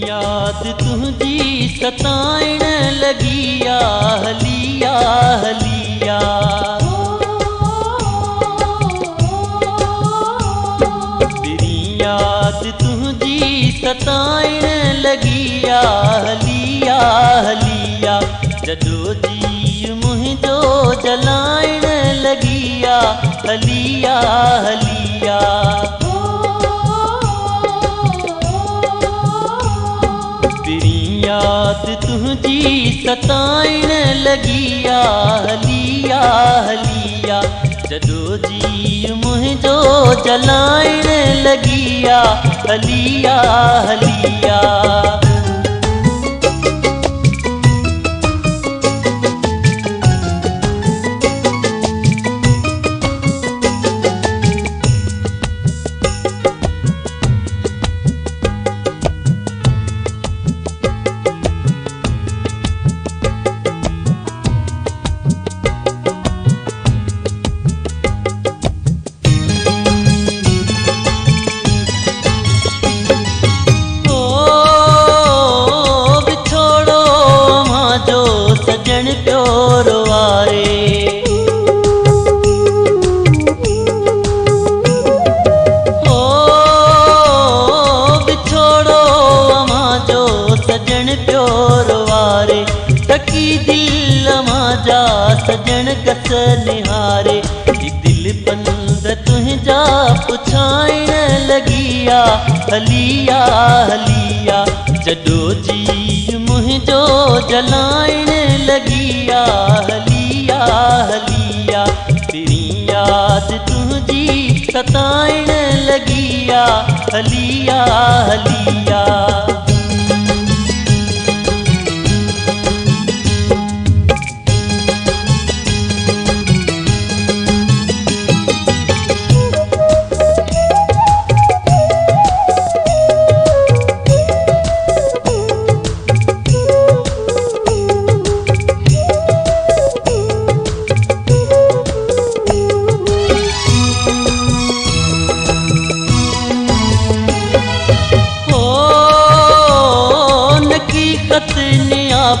याद तुझी सताइण लगिया हलिया हलिया। तेरी याद तुझी सताइण लगिया हलिया हलिया। जदों जी मुझो जलाइण लगिया हलिया हलिया। याद तुझी सताइण लगिया हलिया हलिया। जदों जी मुझो जलाइण लगिया हलिया हलिया। सजन प्योर वारे हो बिछोड़ो माजो सजन प्योर वारे। तकी दिल माजा सजन कस निहारे। दिल पंद तुझा पुछाइण लगिया हलिया हलिया। जदों जी मुझो जलाइण लगिया हलिया हलिया। तेरी याद तुझी सताइण लगिया हलिया हलिया।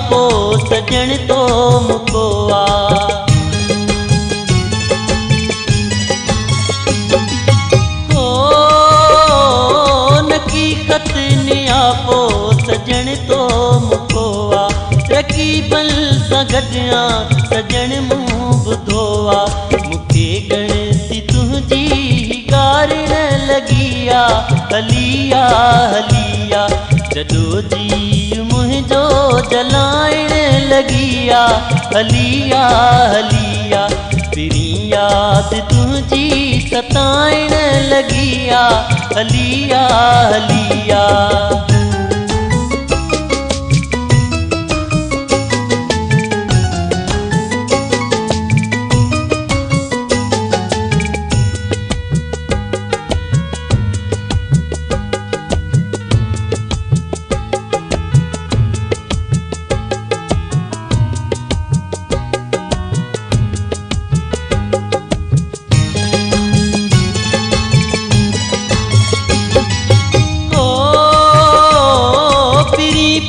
पो सजन तो मुकोआ हो नकीकत नियापो सजन तो मुकोआ। रकीबल सां गॾियां सजन मूं ॿुधोआ। मूंखे गणती तुझी गारिण लगिया हलिया हलिया। जदों जी मुझो जलाइण लगिया हलिया हलिया। तेरी याद तुझी सताइण लगिया हलिया हलिया।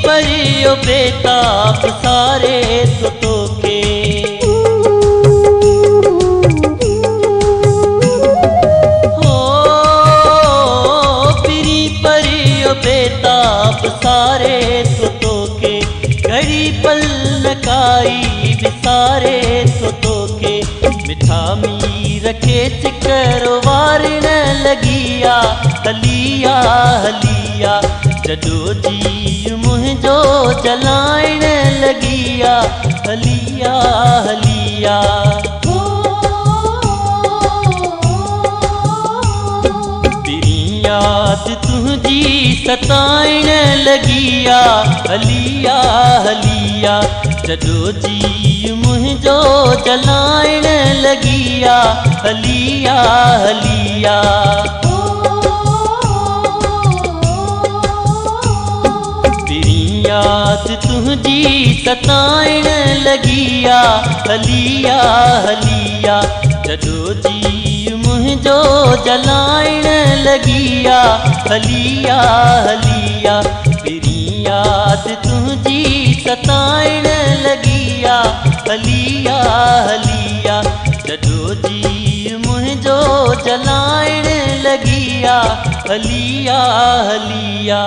परियो बेताब सारे सुतो के हो पिरी परियो बेताब सारे सुतो के। घड़ी पल नकाई बिसारे सुतो के। मिठा मीर के चिकर वारिण लगिया हलिया हलिया। जदों जी मुझो जलाइण लगिया हलिया हलिया। तेरी याद तुझी सताइण लगिया हलिया हलिया। जदों जी मुझो जलाइण लगिया हलिया हलिया। याद तुझी सताइण लगिया हलिया हलिया। जदों जी मुझो जलाइण लगिया हलिया हलिया। तेरी याद तुझी सताइण लगिया हलिया हलिया जदों जी मुझो जलाइण लगिया हलिया हलिया।